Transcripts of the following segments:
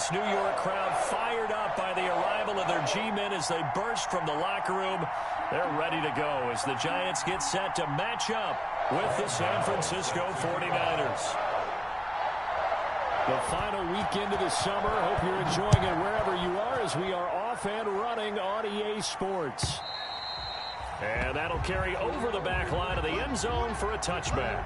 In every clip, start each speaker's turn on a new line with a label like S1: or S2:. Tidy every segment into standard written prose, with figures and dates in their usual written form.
S1: this New York crowd fired up by the arrival of their G-men as they burst from the locker room. They're ready to go as the Giants get set to match up with the San Francisco 49ers. The final weekend of the summer. Hope you're enjoying it wherever you are as we are off and running on EA Sports. And that'll carry over the back line of the end zone for a touchback.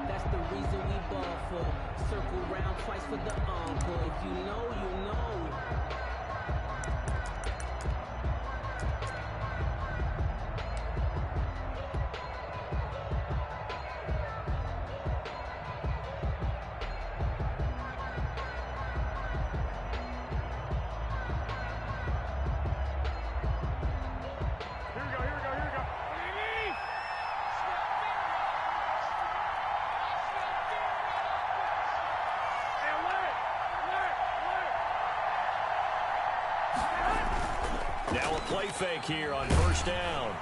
S2: That's the reason we ball for. Circle round twice for the encore. If you know, you know.
S1: Now a play fake here on first down.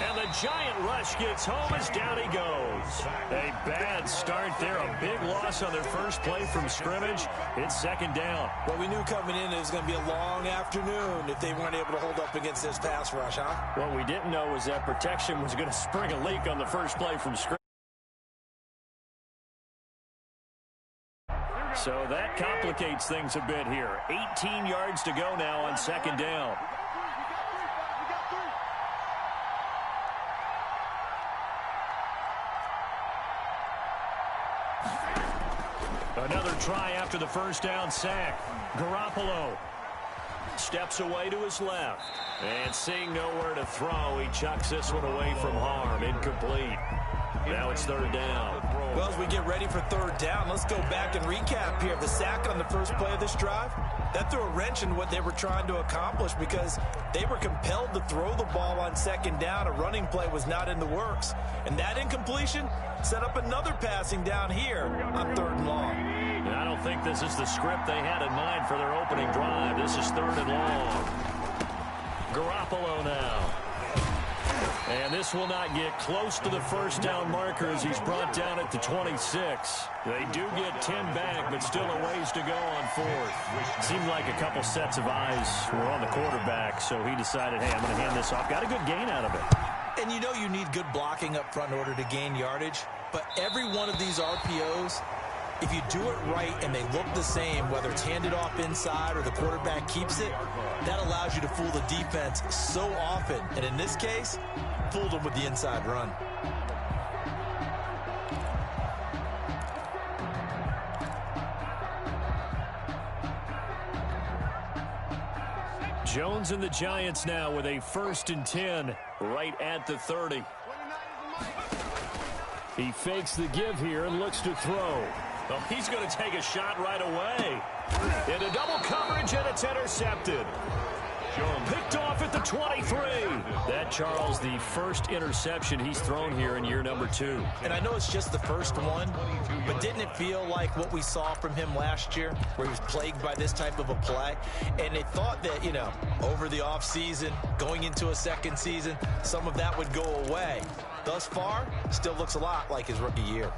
S1: And the giant rush gets home as down he goes. A bad start there. A big loss on their first play from scrimmage. It's second down.
S3: Well, we knew coming in it was going to be a long afternoon if they weren't able to hold up against this pass rush, huh?
S1: What we didn't know was that protection was going to spring a leak on the first play from scrimmage. So that complicates things a bit here. 18 yards to go now on second down. Another try after the first down sack. Garoppolo steps away to his left. And seeing nowhere to throw, he chucks this one away from harm. Incomplete. Now it's third down.
S3: Well, as we get ready for third down, let's go back and recap here. The sack on the first play of this drive, that threw a wrench in what they were trying to accomplish because they were compelled to throw the ball on second down. A running play was not in the works. And that incompletion set up another passing down here on third and long.
S1: And I don't think this is the script they had in mind for their opening drive. This is third and long. Garoppolo now. And this will not get close to the first down marker as he's brought down at the 26. They do get 10 back, but still a ways to go on fourth. Seemed like a couple sets of eyes were on the quarterback, so he decided, hey, I'm going to hand this off. Got a good gain out of it.
S3: And you know you need good blocking up front in order to gain yardage, but every one of these RPOs, if you do it right and they look the same, whether it's handed off inside or the quarterback keeps it, that allows you to fool the defense so often. And in this case, fooled them with the inside run.
S1: Jones and the Giants now with a 1st and 10 right at the 30. He fakes the give here and looks to throw. Well, he's going to take a shot right away. Into double coverage, and it's intercepted. Picked off at the 23. That, Charles, the first interception he's thrown here in year number 2.
S3: And I know it's just the first one, but didn't it feel like what we saw from him last year, where he was plagued by this type of a play? And they thought that, you know, over the offseason, going into a second season, some of that would go away. Thus far, still looks a lot like his rookie year.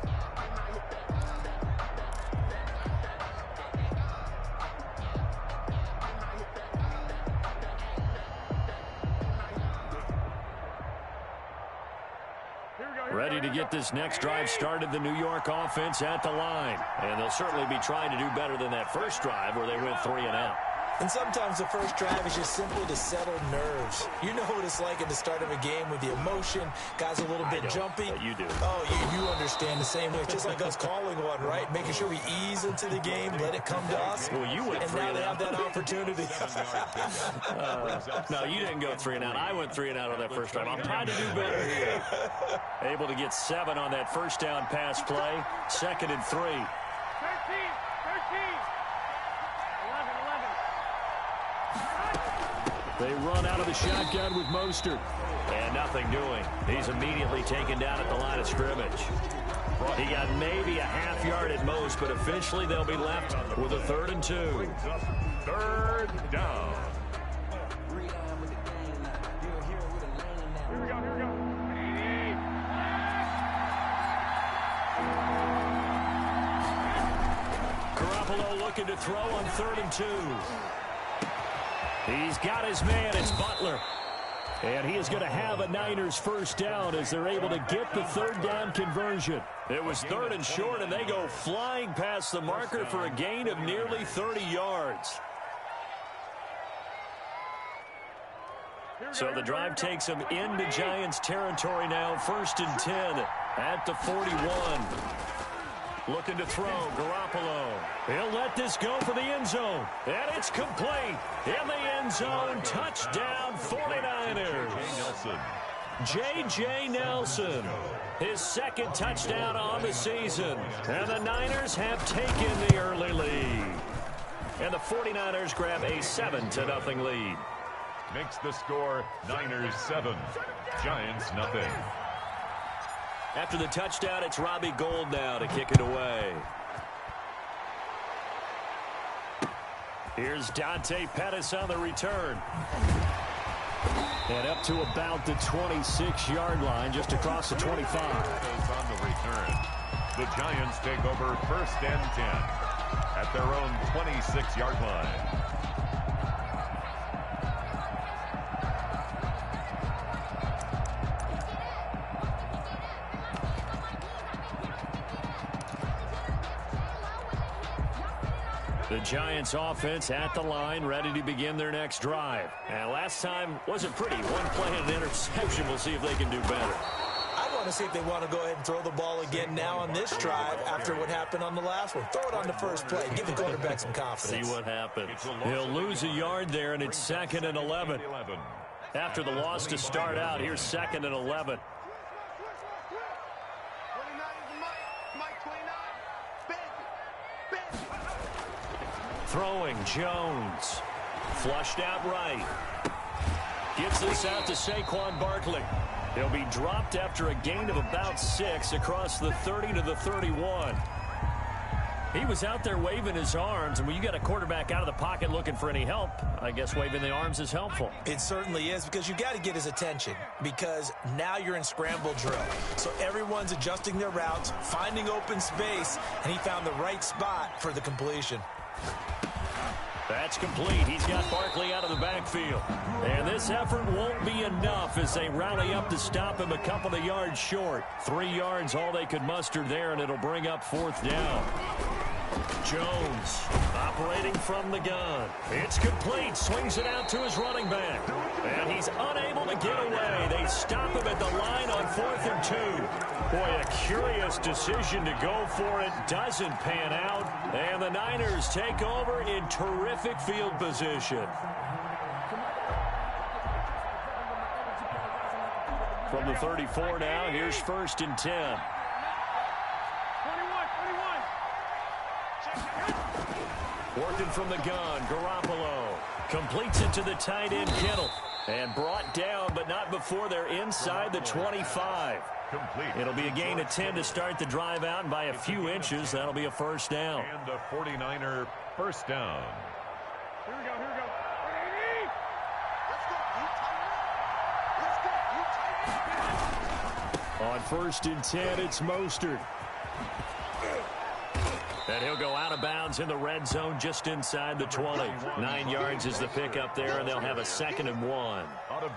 S1: Ready to get this next drive started, the New York offense at the line. And they'll certainly be trying to do better than that first drive where they went 3 and out.
S3: And sometimes the first drive is just simply to settle nerves. You know what it's like at the start of a game with the emotion. Guys a little bit jumpy.
S1: But you do.
S3: Oh, you understand the same way. It's just like us calling one, right? Making sure we ease into the game, let it come to us.
S1: Well, you went
S3: and
S1: 3
S3: now
S1: and
S3: they
S1: out.
S3: have that opportunity.
S1: No, you didn't go 3 and out. I went 3 and out on that first drive. I'm trying to do better here. Able to get 7 on that first down pass play. 2nd and 3. 13. They run out of the shotgun with Mostert. And nothing doing. He's immediately taken down at the line of scrimmage. He got maybe a half yard at most, but officially they'll be left with a 3rd and 2. 3rd down. Garoppolo looking to throw on 3rd and 2. He's got his man. It's Butler. And he is going to have a Niners first down as they're able to get the 3rd down conversion. It was 3rd and short, and they go flying past the marker for a gain of nearly 30 yards. So the drive takes them into Giants territory now. 1st and 10 at the 41. Looking to throw, Garoppolo. He'll let this go for the end zone. And it's complete. In the end zone, touchdown 49ers. J.J. Nelson, his 2nd touchdown on the season. And the Niners have taken the early lead. And the 49ers grab a 7-0 lead.
S4: Makes the score Niners 7, Giants nothing.
S1: After the touchdown, it's Robbie Gould now to kick it away. Here's Dante Pettis on the return. And up to about the 26-yard line, just across the 25.
S4: On the return. The Giants take over 1st and 10 at their own 26-yard line.
S1: The Giants offense at the line, ready to begin their next drive. And last time wasn't pretty. One play and an interception. We'll see if they can do better.
S3: I want to see if they want to go ahead and throw the ball again now on this drive after what happened on the last one. Throw it on the first play. Give the quarterback some confidence.
S1: See what happens. He'll lose a yard there, and it's 2nd and 11. After the loss to start out, here's 2nd and 11. Throwing, Jones. Flushed out right. Gets this out to Saquon Barkley. He'll be dropped after a gain of about 6 across the 30 to the 31. He was out there waving his arms, and when you got a quarterback out of the pocket looking for any help, I guess waving the arms is helpful.
S3: It certainly is, because you got to get his attention, because now you're in scramble drill. So everyone's adjusting their routes, finding open space, and he found the right spot for the completion.
S1: That's complete. He's got Barkley out of the backfield. And this effort won't be enough as they rally up to stop him a couple of yards short. 3 yards all they could muster there, and it'll bring up 4th down. Jones operating from the gun. It's complete. Swings it out to his running back. And he's unable to get away. They stop him at the line on 4th and 2. Boy, a curious decision to go for it. Doesn't pan out. And the Niners take over in terrific field position. From the 34 now, here's 1st and 10. Working from the gun, Garoppolo completes it to the tight end, Kittle. And brought down, but not before they're inside the 25. It'll be a gain of 10 to start the drive out, and by a few inches, that'll be a 1st down.
S4: And a 49er 1st down.
S5: Here we go, here we go.
S1: On 1st and 10, it's Mostert. And he'll go out of bounds in the red zone just inside the 20. 9 yards is the pickup there, and they'll have a 2nd and 1.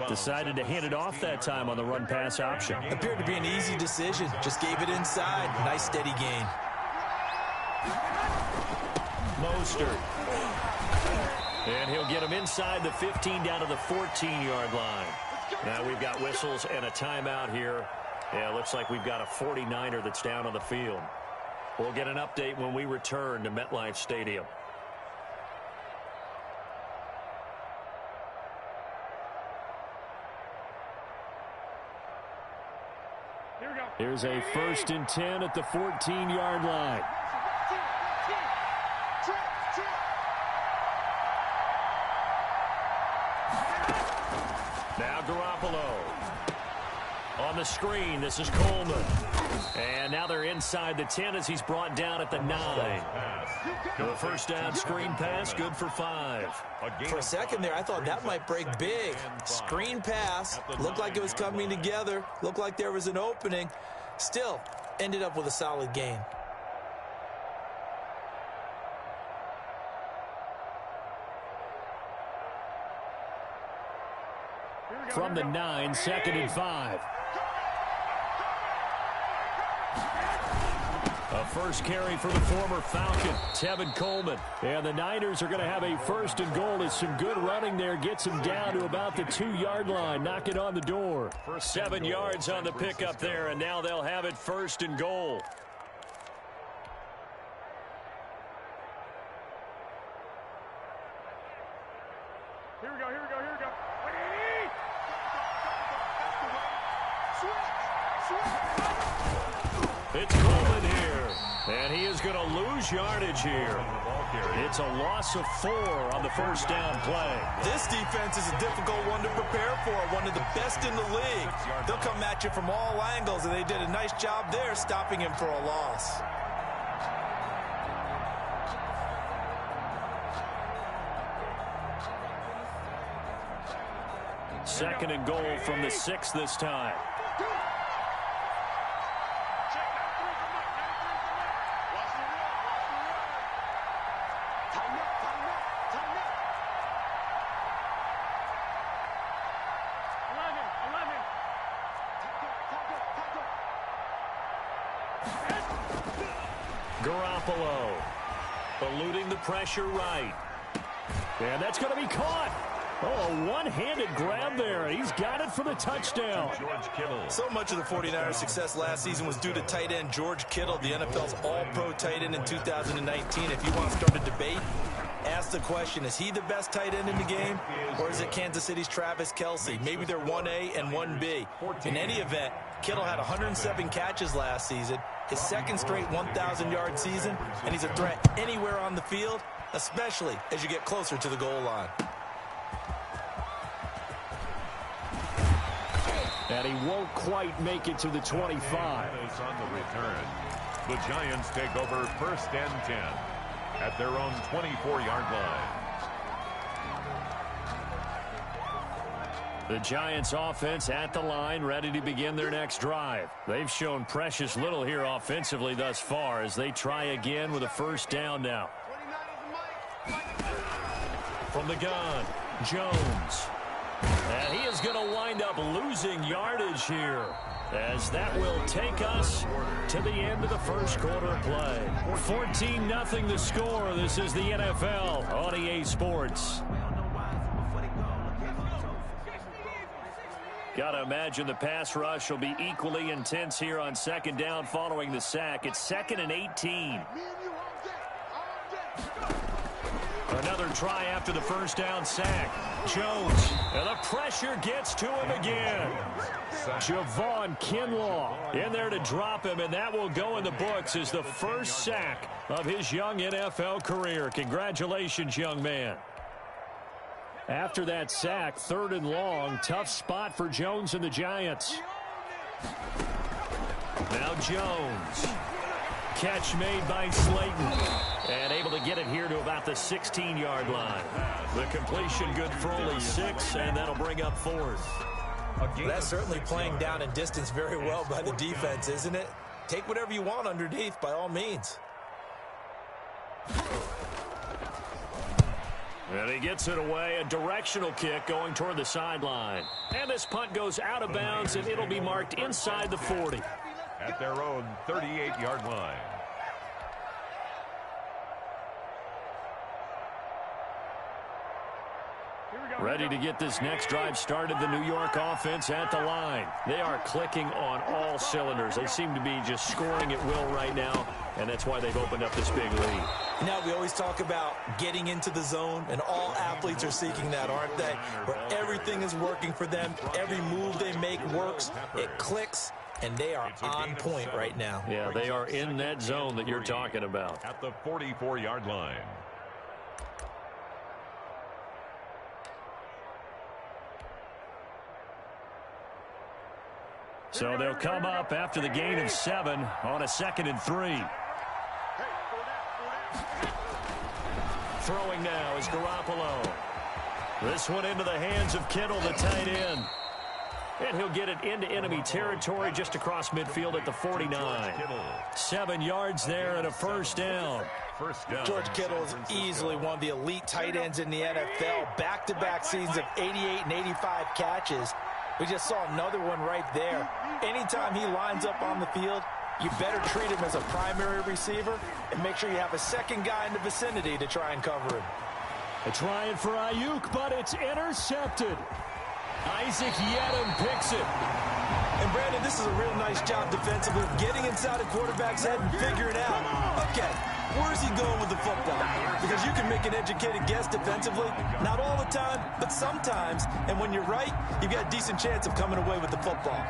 S1: Decided to hand it off that time on the run-pass option.
S3: Appeared to be an easy decision. Just gave it inside. Nice steady gain.
S1: Mostert. And he'll get him inside the 15 down to the 14-yard line. Now we've got whistles and a timeout here. Yeah, looks like we've got a 49er that's down on the field. We'll get an update when we return to MetLife Stadium.
S5: Here we go.
S1: Here's a 1st and 10 at the 14-yard line. Now Garoppolo. On the screen, this is Coleman. And now they're inside the 10 as he's brought down at the 9. The 1st down screen pass, good for 5.
S3: For a second there, I thought that might break big. Screen pass. Looked like it was coming together. Looked like there was an opening. Still, ended up with a solid gain.
S1: From the 9, 2nd and 5. A first carry for the former Falcon, Tevin Coleman. And the Niners are going to have a 1st and goal. It's some good running there. Gets him down to about the 2-yard line. Knock it on the door. 7 yards on the pickup there, and now they'll have it 1st and goal.
S5: Here we go, here we go, here we go.
S1: It's Coleman here, and he is going to lose yardage here. It's a loss of 4 on the 1st down play.
S3: This defense is a difficult one to prepare for, one of the best in the league. They'll come at you from all angles, and they did a nice job there stopping him for a loss.
S1: Second and goal from the 6 this time. Garoppolo eluding the pressure right. And that's going to be caught. Oh, a one-handed grab there. He's got it for the touchdown.
S3: So much of the 49ers' success last season was due to tight end George Kittle, the NFL's all-pro tight end in 2019. If you want to start a debate, ask the question, is he the best tight end in the game, or is it Kansas City's Travis Kelce? Maybe they're 1A and 1B. In any event, Kittle had 107 catches last season, his 2nd straight 1,000-yard season, and he's a threat anywhere on the field, especially as you get closer to the goal line.
S1: And he won't quite make it to the 25.
S4: On the return, the Giants take over 1st and 10 at their own 24-yard line.
S1: The Giants offense at the line, ready to begin their next drive. They've shown precious little here offensively thus far as they try again with a 1st down now. From the gun, Jones. And he is going to wind up losing yardage here, as that will take us to the end of the 1st quarter play. 14-0 the score. This is the NFL on EA Sports. Got to imagine the pass rush will be equally intense here on 2nd down following the sack. It's 2nd and 18. Another try after the 1st down sack. Jones, and the pressure gets to him again. Javon Kinlaw in there to drop him, and that will go in the books as the 1st sack of his young NFL career. Congratulations, young man. After that sack, 3rd and long, tough spot for Jones and the Giants. Now Jones. Catch made by Slayton. And able to get it here to about the 16-yard line. The completion good for only 6, and that'll bring up 4th.
S3: That's certainly playing down in distance very well by the defense, isn't it? Take whatever you want underneath, by all means.
S1: And he gets it away, a directional kick going toward the sideline. And this punt goes out of bounds, and it'll be marked inside the 40.
S4: At their own 38-yard line.
S1: Ready to get this next drive started, the New York offense at the line. They are clicking on all cylinders. They seem to be just scoring at will right now, and that's why they've opened up this big lead.
S3: Now, we always talk about getting into the zone, and all athletes are seeking that, aren't they? Where everything is working for them, every move they make works, it clicks, and they are on point right now.
S1: Yeah, they are in that zone that you're talking about.
S4: At the 44-yard line.
S1: So they'll come up after the gain of 7 on a 2nd and 3. Throwing now is Garoppolo. This one into the hands of Kittle, the tight end. And he'll get it into enemy territory just across midfield at the 49. 7 yards there and a first down.
S3: George Kittle is easily one of the elite tight ends in the NFL. Back-to-back seasons of 88 and 85 catches. We just saw another one right there. Anytime he lines up on the field, you better treat him as a primary receiver and make sure you have a second guy in the vicinity to try and cover him.
S1: A try for Ayuk, but it's intercepted. Isaac Yedem picks it.
S3: And Brandon, this is a real nice job defensively, getting inside a quarterback's head and figuring out, okay, where's he going with the football? Because you can make an educated guess defensively, not all the time, but sometimes. And when you're right, you've got a decent chance of coming away with the football.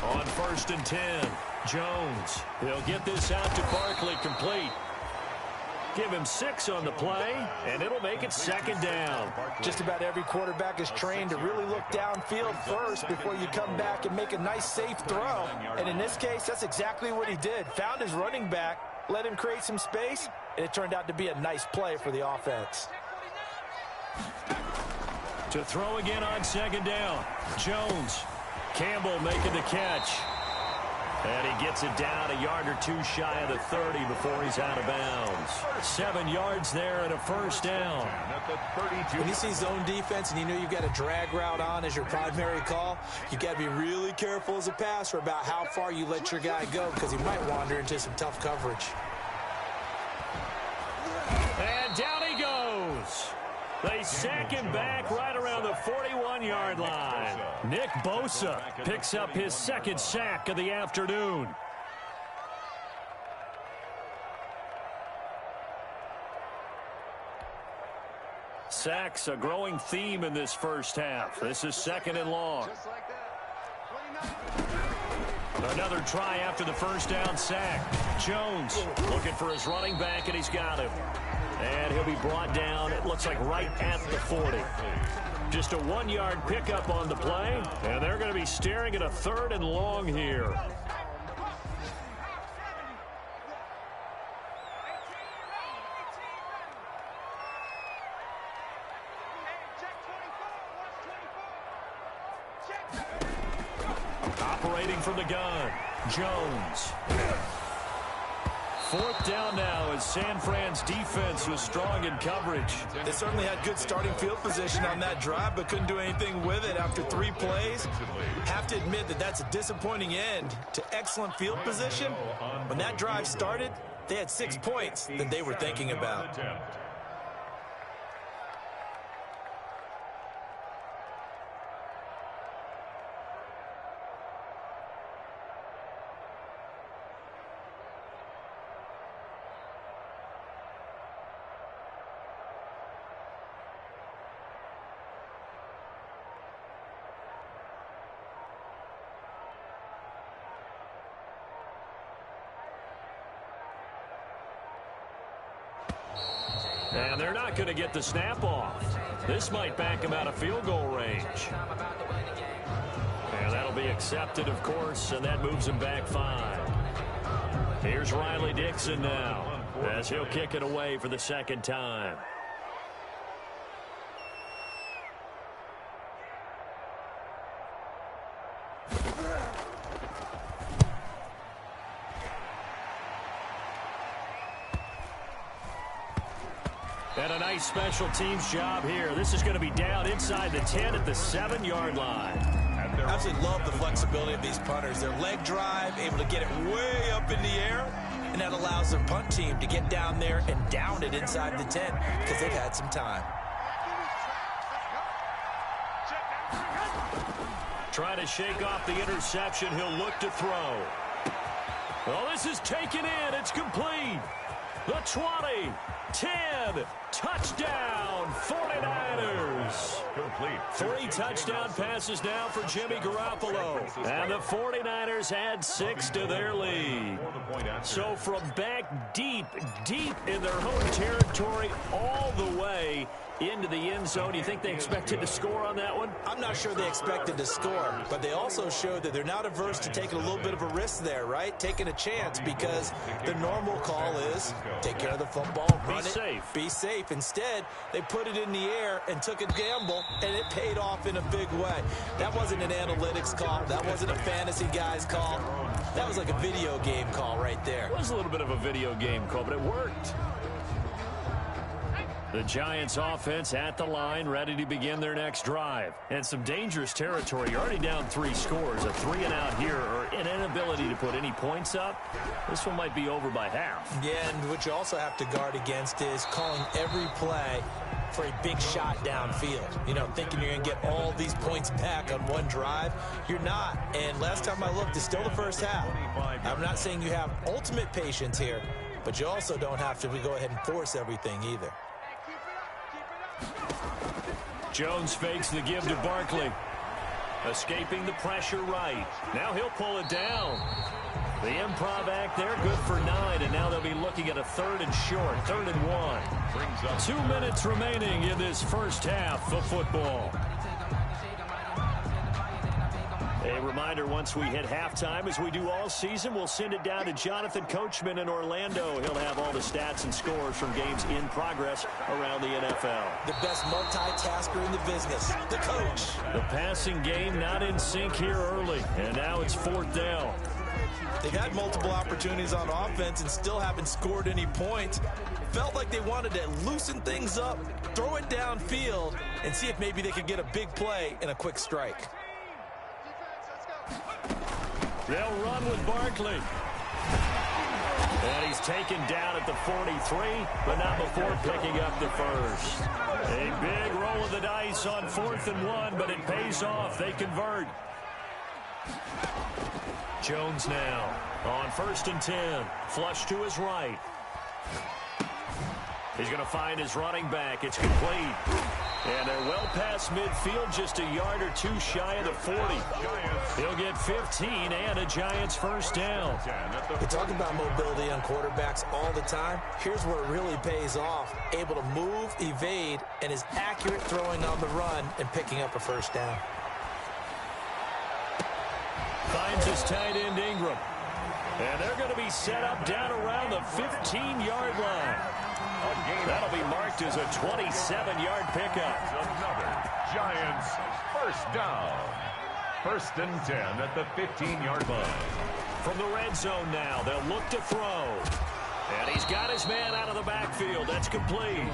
S1: On 1st and 10, Jones. He'll get this out to Barkley complete. Give him 6 on the play, and it'll make it 2nd down.
S3: Just about every quarterback is trained to really look downfield first before you come back and make a nice, safe throw. And in this case, that's exactly what he did. Found his running back, let him create some space, and it turned out to be a nice play for the offense.
S1: To throw again on 2nd down, Jones. Campbell making the catch. And he gets it down a yard or 2 shy of the 30 before he's out of bounds. 7 yards there and a first down.
S3: When you see zone defense and you know you've got a drag route on as your primary call, you've got to be really careful as a passer about how far you let your guy go because he might wander into some tough coverage.
S1: And down he goes. They sack him back right around the 41-yard line. Nick Bosa picks up his 2nd sack of the afternoon. Sacks, a growing theme in this first half. This is 2nd and long. Another try after the first down sack. Jones looking for his running back, and he's got him. And he'll be brought down, it looks like right at the 40. Just a 1-yard pickup on the play, and they're going to be staring at a 3rd and long here. Operating from the gun, Jones. 4th down now as San Fran's defense was strong in coverage.
S3: They certainly had good starting field position on that drive, but couldn't do anything with it after 3 plays. Have to admit that that's a disappointing end to excellent field position. When that drive started, they had 6 points that they were thinking about.
S1: And they're not going to get the snap off. This might back him out of field goal range. And that'll be accepted, of course, and that moves him back 5. Here's Riley Dixon now as he'll kick it away for the 2nd time. And a nice special teams job here. This is going to be down inside the 10 at the 7-yard line.
S3: Absolutely love the flexibility of these punters. Their leg drive, able to get it way up in the air, and that allows their punt team to get down there and down it inside the 10 because they've had some time.
S1: Trying to shake off the interception. He'll look to throw. Well, this is taken in. It's complete. The 20, 10, touchdown, 49ers. goes.
S4: Complete.
S1: 3 touchdown passes now for Jimmy Garoppolo. And the 49ers add 6 to their lead. So from back deep in their home territory all the way into the end zone, do you think they expected to score on that one?
S3: I'm not sure they expected to score, but they also showed that they're not averse to taking a little bit of a risk there, right? Taking a chance, because the normal call is take care of the football, run it, be safe. Instead, they put it in the air and took a gamble, and it paid off in a big way. That wasn't an analytics call. That wasn't a fantasy guy's call. That was like a video game call right there.
S1: It was a little bit of a video game call, but it worked. The Giants offense at the line, ready to begin their next drive. And some dangerous territory. You're already down 3 scores. A 3-and-out here, or an inability to put any points up. This one might be over by half.
S3: Yeah, and what you also have to guard against is calling every play for a big shot downfield. You know, thinking you're going to get all these points back on one drive. You're not. And last time I looked, it's still the first half. I'm not saying you have ultimate patience here, but you also don't have to go ahead and force everything either.
S1: Jones fakes the give to Barkley. Escaping the pressure right. Now he'll pull it down. The improv act there, good for 9, and now they'll be looking at a 3rd and short, 3rd and 1. 2 minutes remaining in this first half of football. A reminder, once we hit halftime, as we do all season, we'll send it down to Jonathan Coachman in Orlando. He'll have all the stats and scores from games in progress around the NFL.
S3: The best multitasker in the business, the coach.
S1: The passing game not in sync here early, and now it's 4th down.
S3: They've had multiple opportunities on offense and still haven't scored any points. Felt like they wanted to loosen things up, throw it downfield, and see if maybe they could get a big play and a quick strike.
S1: They'll run with Barkley. And he's taken down at the 43, but not before picking up the first. A big roll of the dice on 4th and 1, but it pays off. They convert. Jones now on 1st and 10. Flush to his right. He's going to find his running back. It's complete. And they're well past midfield, just a yard or 2 shy of the 40. He'll get 15 and a Giants first down.
S3: We talk about mobility on quarterbacks all the time. Here's where it really pays off. Able to move, evade, and is accurate throwing on the run and picking up a first down.
S1: Finds his tight end Ingram. And they're going to be set up down around the 15-yard line. That'll be marked as a 27-yard pickup.
S4: Another Giants first down. 1st and 10 at the 15-yard line.
S1: From the red zone now, they'll look to throw. And he's got his man out of the backfield. That's complete.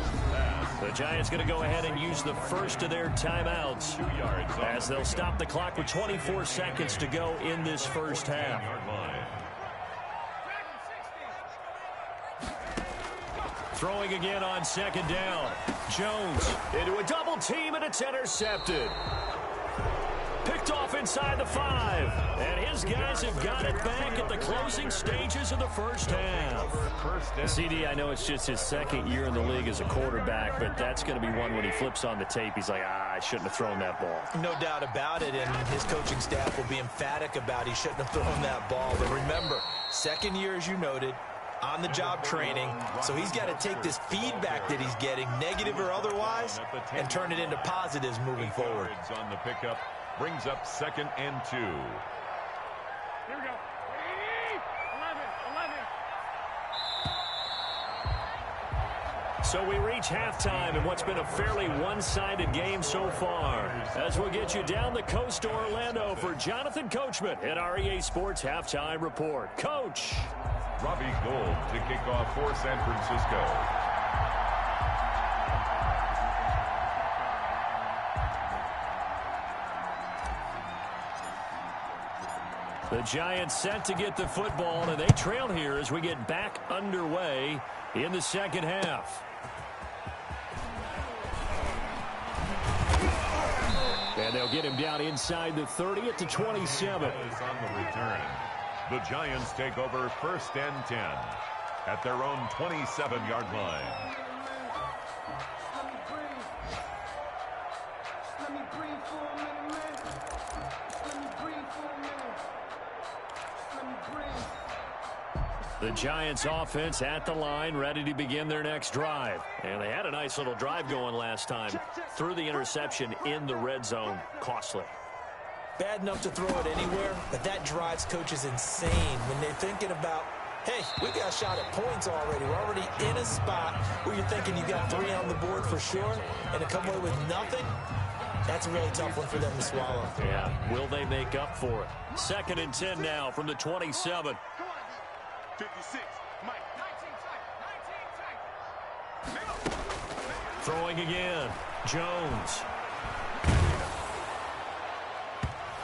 S1: The Giants going to go ahead and use the first of their timeouts as they'll stop the clock with 24 seconds to go in this first half. Throwing again on 2nd down. Jones into a double team, and it's intercepted. Picked off inside the 5. And his guys have got it back at the closing stages of the first half. CD, I know it's just his 2nd year in the league as a quarterback, but that's going to be one when he flips on the tape. He's like, I shouldn't have thrown that ball.
S3: No doubt about it, and his coaching staff will be emphatic about he shouldn't have thrown that ball. But remember, 2nd year, as you noted, on-the-job training, so he's got to take this feedback that he's getting, negative or otherwise, and turn it into positives moving forward.
S4: On the pickup brings up 2nd and 2.
S5: Here we go. 11.
S1: So we reach halftime in what's been a fairly one-sided game so far. As we'll get you down the coast to Orlando for Jonathan Coachman at our EA Sports Halftime Report. Coach!
S4: Robbie Gould to kick off for San Francisco.
S1: The Giants set to get the football, and they trail here as we get back underway in the second half. And they'll get him down inside the 30 at the 27.
S4: On the return. The Giants take over 1st and 10 at their own 27-yard line.
S1: The Giants offense at the line, ready to begin their next drive. And they had a nice little drive going last time. Threw the interception in the red zone. Costly.
S3: Bad enough to throw it anywhere, but that drives coaches insane when they're thinking about, hey, we got a shot at points already. We're already in a spot where you're thinking you got 3 on the board for sure, and to come away with nothing, that's a really tough one for them to swallow.
S1: Yeah, will they make up for it? 2nd and 10 now from the 27.
S5: 56, Mike. 19 tight.
S1: Throwing again. Jones.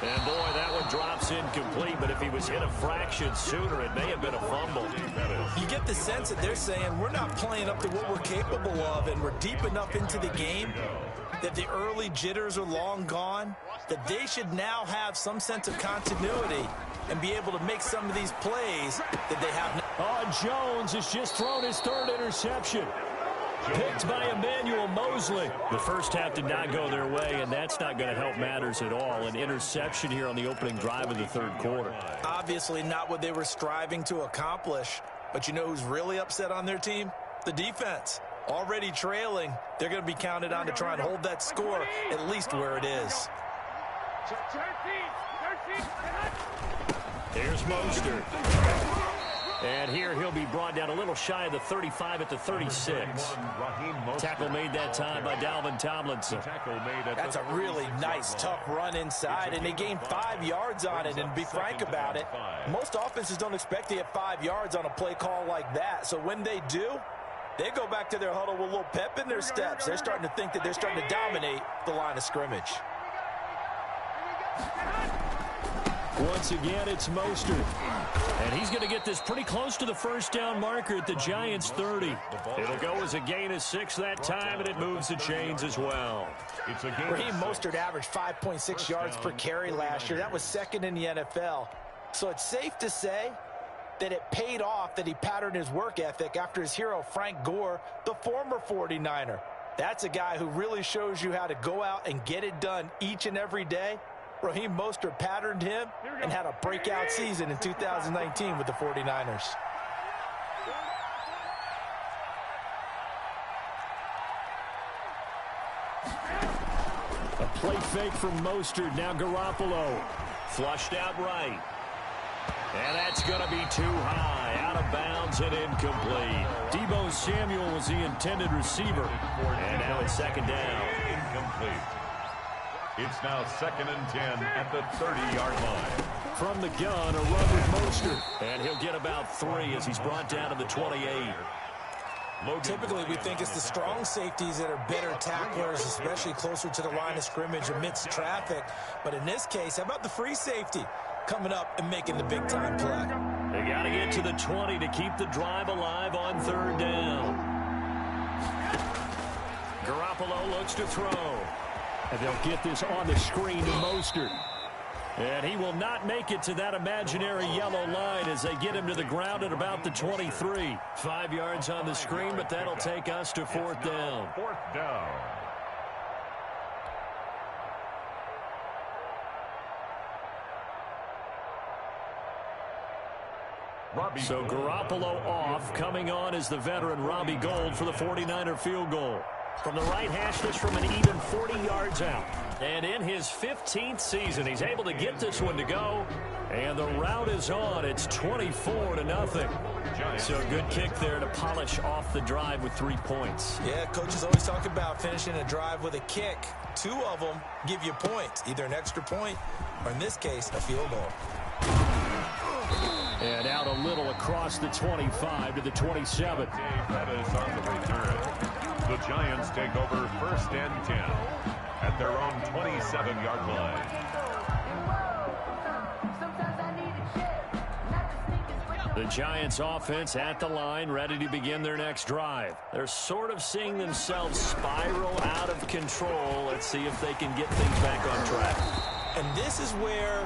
S1: And boy, that one drops incomplete, but if he was hit a fraction sooner, it may have been a fumble.
S3: You get the sense that they're saying we're not playing up to what we're capable of, and we're deep enough into the game that the early jitters are long gone, that they should now have some sense of continuity and be able to make some of these plays that they have now.
S1: Oh, Jones has just thrown his 3rd interception. Picked by Emmanuel Mosley. The first half did not go their way, and that's not going to help matters at all. An interception here on the opening drive of the 3rd quarter.
S3: Obviously not what they were striving to accomplish, but you know who's really upset on their team? The defense. Already trailing, they're going to be counted on to try and hold that score at least where it is.
S5: 13.
S1: Here's Mostert. And here he'll be brought down a little shy of the 35 at the 36. Tackle made that time by Dalvin Tomlinson.
S3: That's a really nice, tough run inside, and they gained 5 yards on it. And to be frank about it, most offenses don't expect to get 5 yards on a play call like that. So when they do, they go back to their huddle with a little pep in their steps. They're starting to think that they're starting to dominate the line of scrimmage.
S1: Once again, it's Mostert. And he's going to get this pretty close to the first down marker at the Giants' 30. It'll go as a gain of 6 that time, and it moves the chains as well.
S3: Raheem Mostert averaged 5.6 yards per carry last year. That was 2nd in the NFL. So it's safe to say that it paid off that he patterned his work ethic after his hero, Frank Gore, the former 49er. That's a guy who really shows you how to go out and get it done each and every day. Raheem Mostert patterned him and had a breakout season in 2019 with the 49ers.
S1: A play fake from Mostert. Now Garoppolo. Flushed out right. And that's going to be too high. Out of bounds and incomplete. Deebo Samuel was the intended receiver. And now it's 2nd down.
S4: Incomplete. It's now 2nd and 10 at the 30-yard line.
S1: From the gun, a run with Mostert. And he'll get about 3 as he's brought down to the 28.
S3: Typically, we think it's the strong safeties that are better tacklers, especially closer to the line of scrimmage amidst traffic. But in this case, how about the free safety coming up and making the big-time play?
S1: They got to get to the 20 to keep the drive alive on 3rd down. Garoppolo looks to throw. And they'll get this on the screen to Mostert. And he will not make it to that imaginary yellow line as they get him to the ground at about the 23. 5 yards on the screen, but that'll take us to 4th down.
S4: 4th down.
S1: So Garoppolo off. Coming on is the veteran Robbie Gould for the 49er field goal. From the right hash, this from an even 40 yards out. And in his 15th season, he's able to get this one to go. And the route is on. It's 24-0. So good kick there to polish off the drive with 3 points.
S3: Yeah, coaches always talk about finishing a drive with a kick. 2 of them give you points, either an extra point or, in this case, a field goal.
S1: And out a little across the 25 to the 27.
S4: That is on the return. The Giants take over 1st and 10 at their own 27-yard line.
S1: The Giants offense at the line, ready to begin their next drive. They're sort of seeing themselves spiral out of control. Let's see if they can get things back on track.
S3: And this is where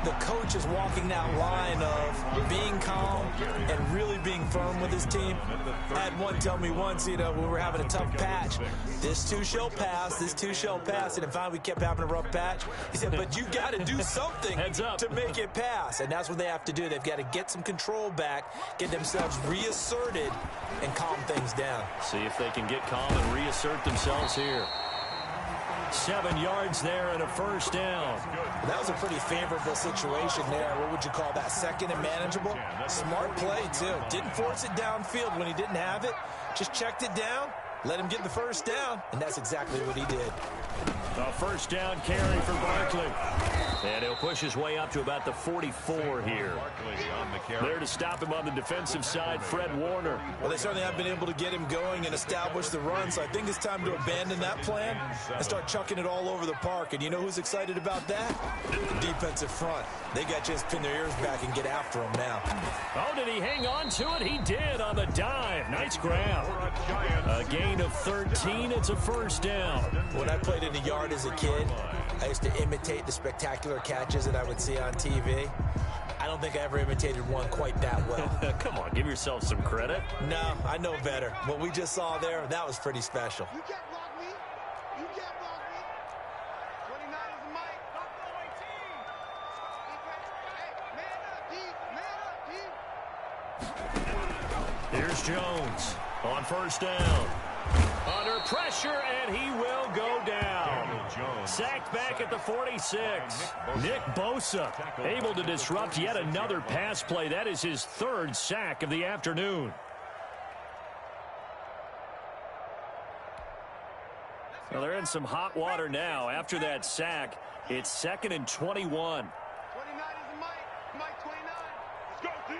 S3: the coach is walking that line of being calm and really being firm with his team. I had one tell me once, when we were having a tough patch, this too shall pass, this too shall pass. And finally we kept having a rough patch. He said, but you got to do something to make it pass. And that's what they have to do. They've got to get some control back, get themselves reasserted, and calm things down.
S1: See if they can get calm and reassert themselves here. 7 yards there and a first down.
S3: That was a pretty favorable situation there. What would you call that? Second and manageable? Smart play, too. Didn't force it downfield when he didn't have it. Just checked it down, let him get the first down, and that's exactly what he did.
S1: A first down carry for Barkley. And he'll push his way up to about the 44 here. There to stop him on the defensive side, Fred Warner.
S3: Well, they certainly have been able to get him going and establish the run, so I think it's time to abandon that plan and start chucking it all over the park. And you know who's excited about that? The defensive front. They got a chance to pin their ears back and get after him now.
S1: Oh, did he hang on to it? He did on the dive. Nice grab. A gain of 13. It's a first down.
S3: When I played in the yard as a kid, I used to imitate the spectacular catches that I would see on TV. I don't think I ever imitated one quite that well.
S1: Come on, give yourself some credit.
S3: No, I know better. What we just saw there, that was pretty special.
S5: You can't block me. You can't block me. 29 is the mic. Hey, man up, D. Man up, D.
S1: Here's Jones on first down. Under pressure, and he will go down. Sacked back at the 46. Nick Bosa able to disrupt yet another pass play. That is his third sack of the afternoon. Well, they're in some hot water now. After that sack, it's 2nd and 21.
S5: 29 is the mic. Mic 29. Let's go, D.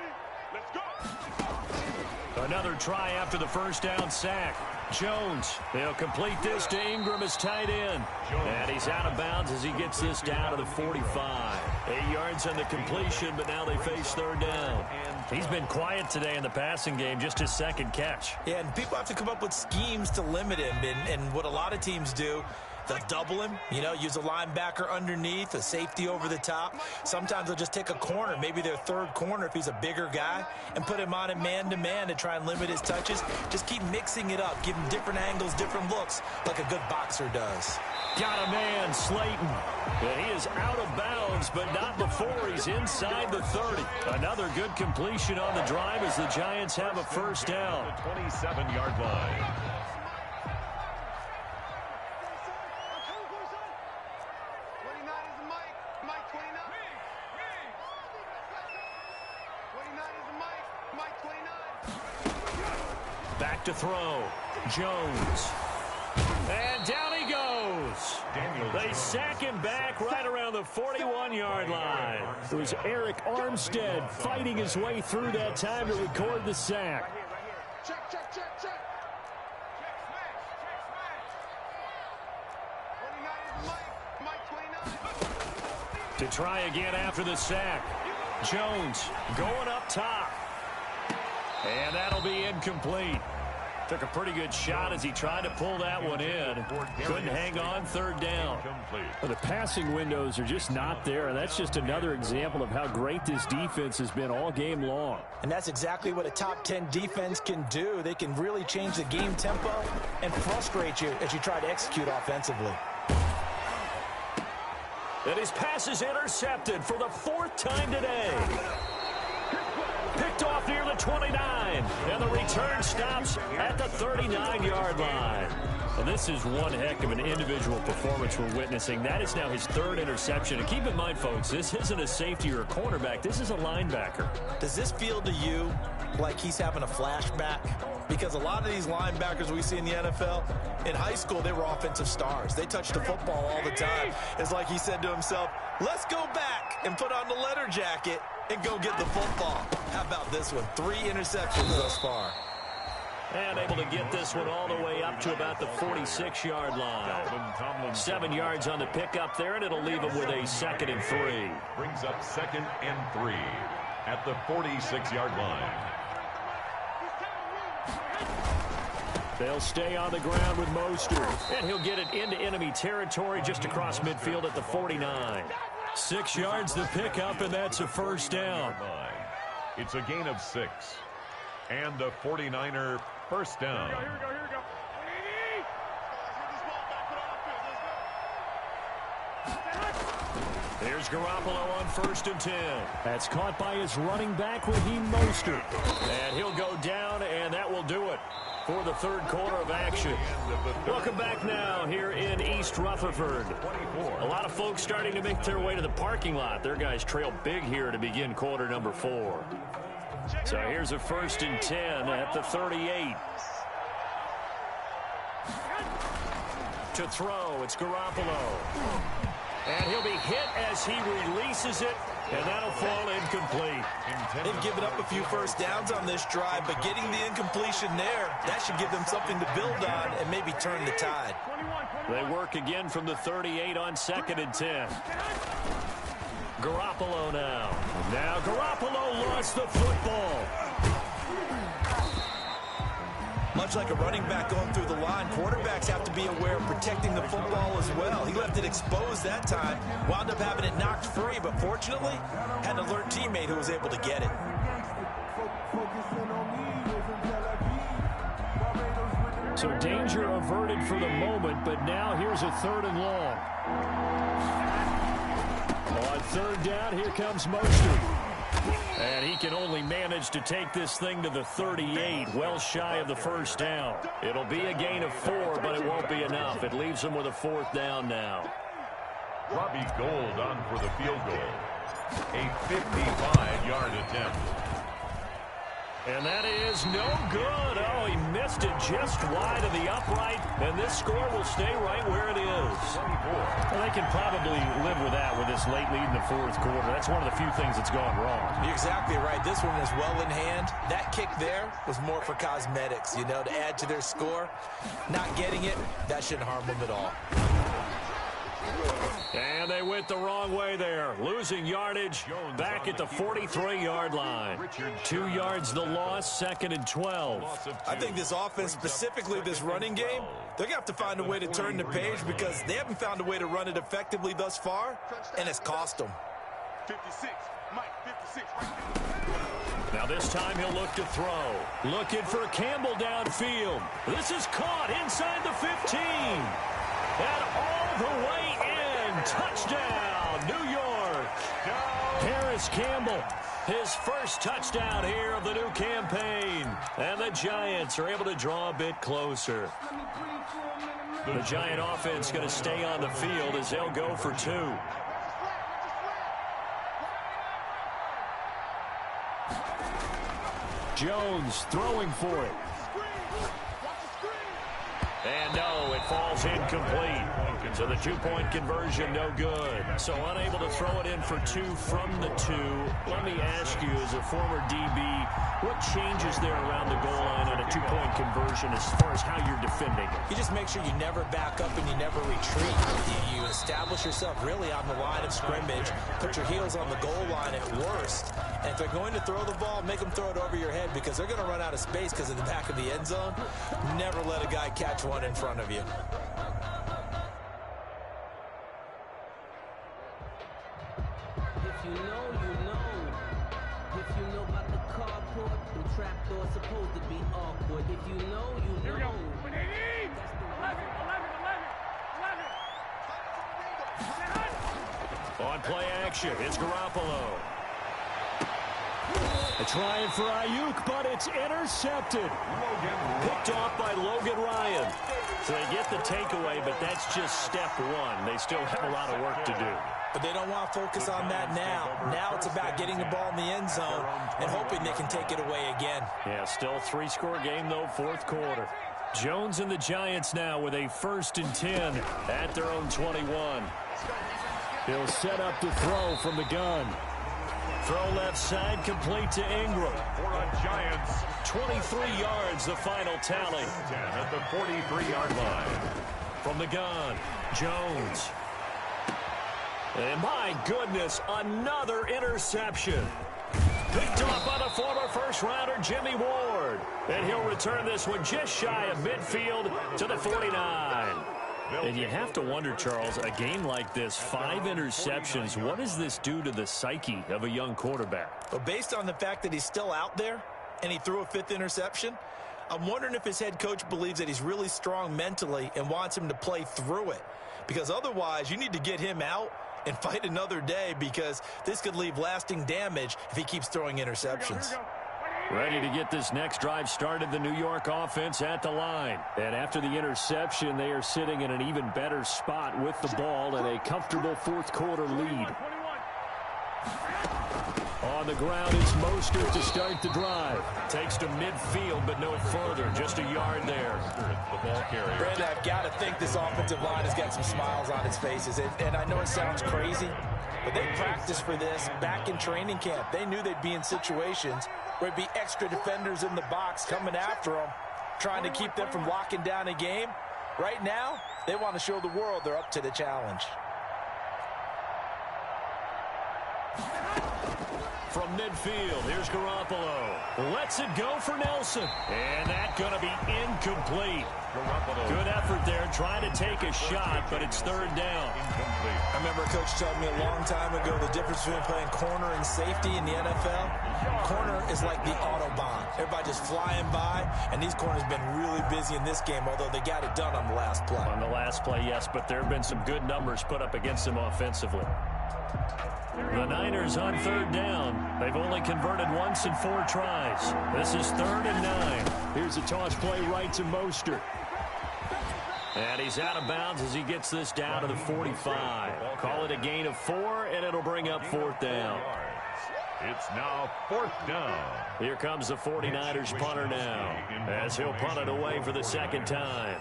S5: Let's go.
S1: Another try after the first down sack. Jones, he'll complete this to Ingram as tight end. And he's out of bounds as he gets this down to the 45. 8 yards on the completion, but now they face third down. He's been quiet today in the passing game, just his second catch.
S3: Yeah, and people have to come up with schemes to limit him. And what a lot of teams do, they'll double him, use a linebacker underneath, a safety over the top. Sometimes they'll just take a corner, maybe their third corner if he's a bigger guy, and put him on a man-to-man to try and limit his touches. Just keep mixing it up, give him different angles, different looks, like a good boxer does.
S1: Got a man, Slayton. And he is out of bounds, but not before he's inside the 30. Another good completion on the drive as the Giants have a first down.
S4: 27-yard line.
S1: Back to throw. Jones. And down he goes. They sack him back right around the 41-yard line. It was Eric Armstead fighting his way through that time to record the sack.
S5: Check, check, check, check. 29 is the mic. Mic 29.
S1: To try again after the sack. Jones going up top. And that'll be incomplete. Took a pretty good shot as he tried to pull that one in. Couldn't hang on, third down. Well, the passing windows are just not there, and that's just another example of how great this defense has been all game long.
S3: And that's exactly what a top 10 defense can do. They can really change the game tempo and frustrate you as you try to execute offensively.
S1: And his pass is intercepted for the 4th time today. Picked off near the 29, and the return stops at the 39-yard line. Well, this is one heck of an individual performance we're witnessing. That is now his 3rd interception. And keep in mind, folks, this isn't a safety or a cornerback. This is a linebacker.
S3: Does this feel to you like he's having a flashback? Because a lot of these linebackers we see in the NFL, in high school, they were offensive stars. They touched the football all the time. It's like he said to himself, let's go back and put on the leather jacket and go get the football. How about this one? 3 interceptions thus far.
S1: And able to get this one all the way up to about the 46-yard line. 7 yards on the pickup there, and it'll leave him with a 2nd and 3.
S4: Brings up 2nd and 3 at the 46-yard line.
S1: They'll stay on the ground with Mostert, and he'll get it into enemy territory just across midfield at the 49. 6 yards to pick up, and that's a first down.
S4: It's a gain of 6. And a 49er first down.
S5: Here we go.
S1: Here's Garoppolo on 1st and 10. That's caught by his running back, Raheem Mostert. And he'll go down, and that will do it for the third quarter of action. Welcome back now here in East Rutherford. A lot of folks starting to make their way to the parking lot. Their guys trail big here to begin quarter number 4. So here's a 1st and 10 at the 38. To throw, it's Garoppolo. And he'll be hit as he releases it, and that'll fall incomplete.
S3: They've given up a few first downs on this drive, but getting the incompletion there, that should give them something to build on and maybe turn the tide.
S1: They work again from the 38 on 2nd and 10. Garoppolo now. Now Garoppolo lost the football.
S3: Much like a running back going through the line, quarterbacks have to be aware of protecting the football as well. He left it exposed that time, wound up having it knocked free, but fortunately, had an alert teammate who was able to get it.
S1: So danger averted for the moment, but now here's a 3rd and long. On 3rd down, here comes Mostert. And he can only manage to take this thing to the 38, well shy of the first down. It'll be a gain of 4, but it won't be enough. It leaves him with a 4th down now.
S4: Robbie Gould on for the field goal. A 55-yard attempt.
S1: And that is no good. Oh, he missed it just wide of the upright, and this score will stay right where it is. Well, they can probably live with that with this late lead in the 4th quarter. That's one of the few things that's gone wrong.
S3: You're exactly right. This one was well in hand. That kick there was more for cosmetics, you know, to add to their score. Not getting it, that shouldn't harm them at all.
S1: And they went the wrong way there. Losing yardage back at the 43-yard line. 2 yards the loss, 2nd and 12.
S3: I think this offense, specifically this running game, they're going to have to find a way to turn the page because they haven't found a way to run it effectively thus far, and it's cost them.
S5: 56, Mike, 56.
S1: Now this time he'll look to throw. Looking for Campbell downfield. This is caught inside the 15. And all the way in. Touchdown, New York. Harris Campbell, his first touchdown here of the new campaign. And the Giants are able to draw a bit closer. The Giant offense going to stay on the field as they'll go for 2. Jones throwing for it. And no, it falls incomplete. So the 2-point conversion, no good. So unable to throw it in for 2 from the 2. Let me ask you, as a former DB, what changes there around the goal line on a 2-point conversion as far as how you're defending?
S3: You just make sure you never back up and you never retreat. You establish yourself really on the line of scrimmage, put your heels on the goal line at worst. And if they're going to throw the ball, make them throw it over your head because they're going to run out of space because of the back of the end zone. Never let a guy catch one in front of you.
S2: If you know, you know. If you know about the carport, the trapdoor's supposed to be awkward. If you know, you know.
S5: Here we go. 11.
S1: On play action, it's Garoppolo. They're trying for Ayuk, but it's intercepted. Picked off by Logan Ryan. So they get the takeaway, but that's just step 1. They still have a lot of work to do.
S3: But they don't want to focus on that now. Now it's about getting the ball in the end zone and hoping they can take it away again.
S1: Yeah, still 3-score game, though, 4th quarter. Jones and the Giants now with a 1st and 10 at their own 21. He'll set up the throw from the gun. Throw left side, complete to Ingram.
S4: For the Giants,
S1: 23 yards, the final tally.
S4: 10 at the 43-yard line.
S1: From the gun, Jones. And my goodness, another interception. Picked off by the former first-rounder Jimmy Ward. And he'll return this one just shy of midfield to the 49. And you have to wonder, Charles, a game like this, 5 interceptions, what does this do to the psyche of a young quarterback?
S3: Well, based on the fact that he's still out there and he threw a 5th interception, I'm wondering if his head coach believes that he's really strong mentally and wants him to play through it. Because otherwise, you need to get him out and fight another day, because this could leave lasting damage if he keeps throwing interceptions.
S1: Ready to get this next drive started, the New York offense at the line. And after the interception, they are sitting in an even better spot with the ball and a comfortable fourth quarter lead. On the ground, it's Mostert to start the drive. Takes to midfield, but no further. Just a yard there.
S4: The ball carrier.
S3: Brandon, I've got to think this offensive line has got some smiles on its faces. And I know it sounds crazy, but they practiced for this back in training camp. They knew they'd be in situations where there'd be extra defenders in the box coming after them, trying to keep them from locking down a game. Right now, they want to show the world they're up to the challenge.
S1: From midfield, here's Garoppolo. Lets it go for Nelson. And that's going to be incomplete. Good effort there, trying to take a shot, but it's 3rd down.
S4: Incomplete.
S3: I remember a coach telling me a long time ago the difference between playing corner and safety in the NFL. Corner is like the Autobahn. Everybody just flying by, and these corners have been really busy in this game, although they got it done on the last play.
S1: On the last play, yes, but there have been some good numbers put up against them offensively. The Niners on 3rd down. They've only converted once in 4 tries. This is 3rd and 9. Here's a toss play right to Mostert. And he's out of bounds as he gets this down to the 45. Call it a gain of 4, and it'll bring up 4th down.
S4: It's now 4th down.
S1: Here comes the 49ers punter now, as he'll punt it away for the 2nd time.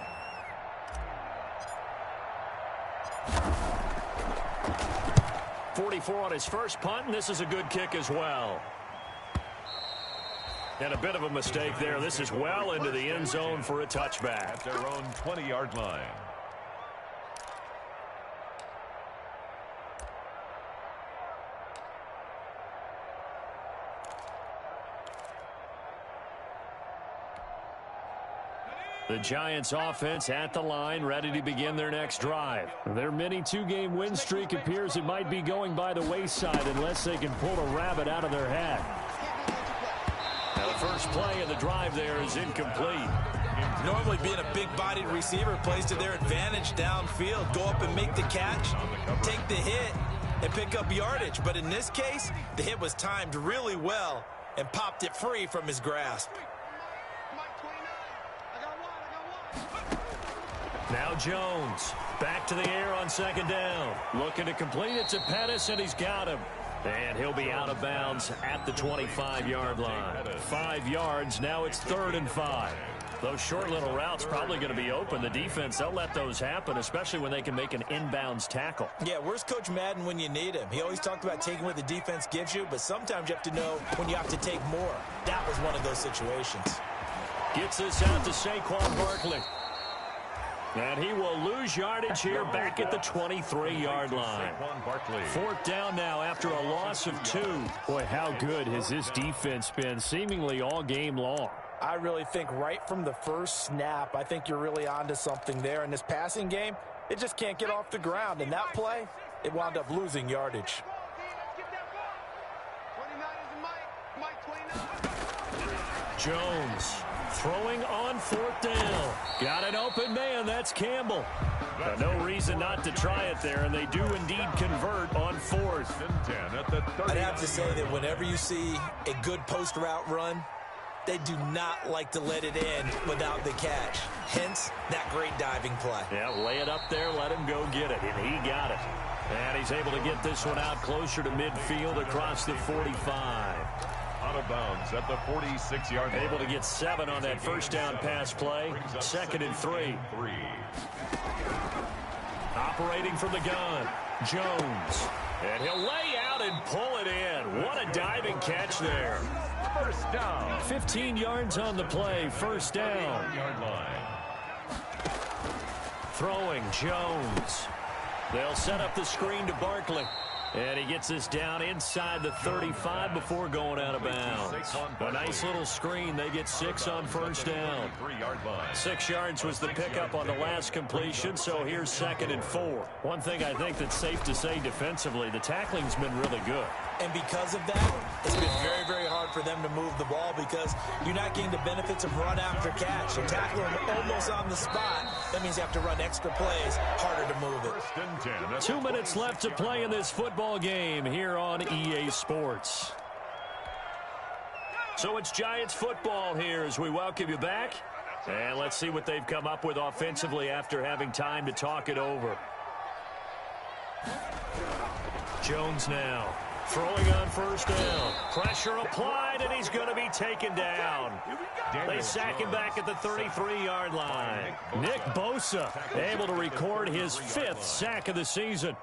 S1: .44 on his first punt, and this is a good kick as well. And a bit of a mistake there. This is well into the end zone for a touchback.
S4: At their own 20-yard line.
S1: The Giants offense at the line, ready to begin their next drive. Their mini 2-game win streak appears it might be going by the wayside unless they can pull a rabbit out of their hat. Now the first play of the drive there is incomplete.
S3: Normally being a big-bodied receiver plays to their advantage downfield. Go up and make the catch, take the hit, and pick up yardage. But in this case, the hit was timed really well and popped it free from his grasp.
S1: Now Jones, back to the air on 2nd down. Looking to complete it to Pettis, and he's got him. And he'll be out of bounds at the 25-yard line. 5 yards, now it's 3rd and 5. Those short little routes probably going to be open. The defense, they'll let those happen, especially when they can make an inbounds tackle.
S3: Yeah, where's Coach Madden when you need him? He always talked about taking what the defense gives you, but sometimes you have to know when you have to take more. That was one of those situations.
S1: Gets this out to Saquon Barkley. And he will lose yardage here back at the 23-yard line. 4th down now after a loss of 2. Boy, how good has this defense been seemingly all game long?
S3: I really think right from the first snap, I think you're really onto something there. In this passing game, it just can't get off the ground. And that play, it wound up losing yardage.
S1: Jones throwing on 4th down. Got an open man. That's Campbell. No reason not to try it there, and they do indeed convert on 4th.
S3: I'd have to say that whenever you see a good post route run, they do not like to let it in without the catch. Hence, that great diving play.
S1: Yeah, lay it up there, let him go get it, and he got it. And he's able to get this one out closer to midfield across the 45.
S4: Out of bounds at the 46-yard line.
S1: Able to get 7 on that first down pass play. 2nd and 3. Operating from the gun, Jones. And he'll lay out and pull it in. What a diving catch there.
S4: First down.
S1: 15 yards on the play. 1st down.
S4: Yard line.
S1: Throwing Jones. They'll set up the screen to Barkley. And he gets this down inside the 35 before going out of bounds. A nice little screen. They get 6 on first down. 6 yards was the pickup on the last completion, so here's 2nd and 4. One thing I think that's safe to say defensively, the tackling's been really good.
S3: And because of that, it's been very, very hard for them to move the ball because you're not getting the benefits of run after catch. You tackle them almost on the spot. That means you have to run extra plays, harder to move it.
S1: 2 minutes left to play in this football game here on EA Sports. So it's Giants football here as we welcome you back. And let's see what they've come up with offensively after having time to talk it over. Jones now. Throwing on first down. Pressure applied, and he's going to be taken down. They sack him back at the 33-yard line. Nick Bosa able to record his 5th sack of the season.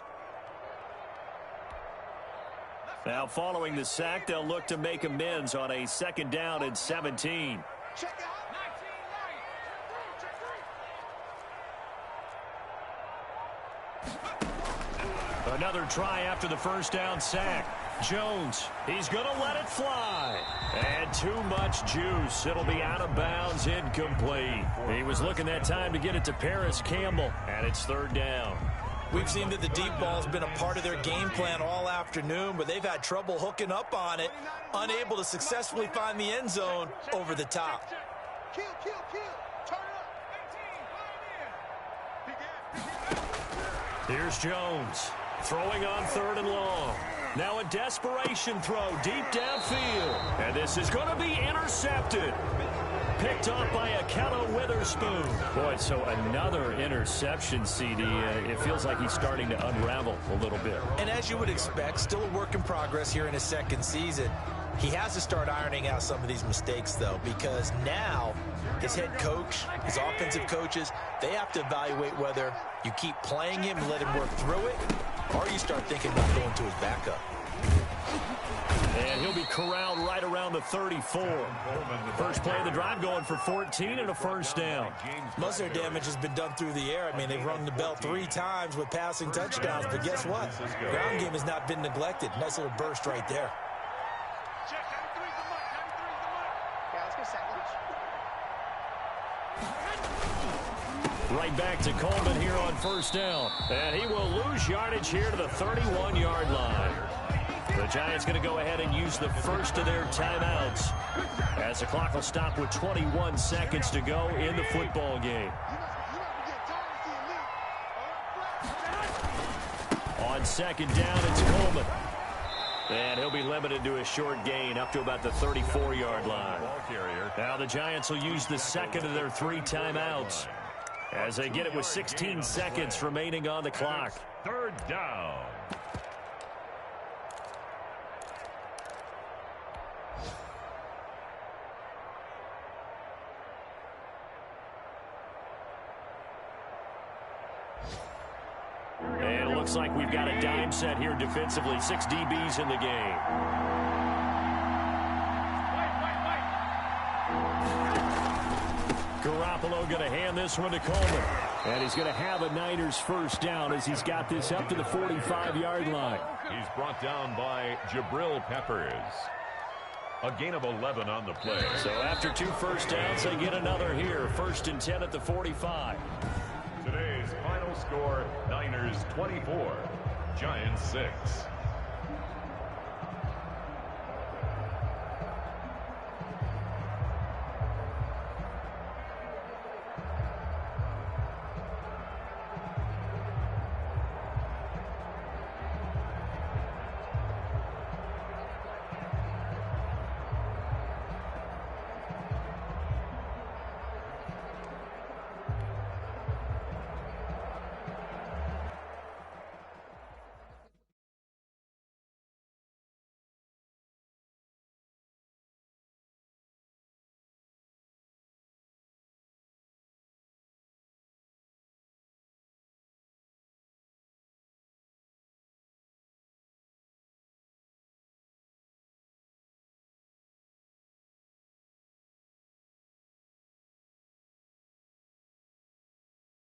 S1: Now following the sack, they'll look to make amends on a 2nd down and 17. Another try after the first down sack. Jones, he's going to let it fly. And too much juice. It'll be out of bounds, incomplete. He was looking that time to get it to Paris Campbell, and it's 3rd down.
S3: We've seen that the deep ball has been a part of their game plan all afternoon, but they've had trouble hooking up on it, unable to successfully find the end zone over the top.
S5: Kill. Turn it up.
S1: Here's Jones. Throwing on 3rd and long. Now a desperation throw deep downfield. And this is going to be intercepted. Picked off by Akello Witherspoon. Boy, so another interception, CD. It feels like he's starting to unravel a little bit.
S3: And as you would expect, still a work in progress here in his 2nd season. He has to start ironing out some of these mistakes, though, because now his head coach, his offensive coaches, they have to evaluate whether you keep playing him and let him work through it, or you start thinking about going to his backup.
S1: And he'll be corralled right around the 34. First play of the drive going for 14 and a first down.
S3: Most of their damage has been done through the air. I mean, they've rung the bell 3 times with passing touchdowns, but guess what? Ground game has not been neglected. Nice little burst right there.
S5: Check, 93's the mic. 93's the mic. Yeah, let's go second.
S1: Right back to Coleman here on first down. And he will lose yardage here to the 31-yard line. The Giants going to go ahead and use the first of their timeouts as the clock will stop with 21 seconds to go in the football game. On 2nd down, it's Coleman. And he'll be limited to a short gain up to about the 34-yard line. Now the Giants will use the 2nd of their 3 timeouts as they get it with 16 seconds remaining on the clock.
S4: 3rd down.
S1: And it looks like we've got a dime set here defensively. 6 DBs in the game. Garoppolo going to hand this one to Coleman. And he's going to have a Niners first down as he's got this up to the 45-yard line.
S4: He's brought down by Jabril Peppers. A gain of 11 on the play.
S1: So after 2 first downs, they get another here. 1st and 10 at the 45.
S4: Today's final score, Niners 24, Giants 6.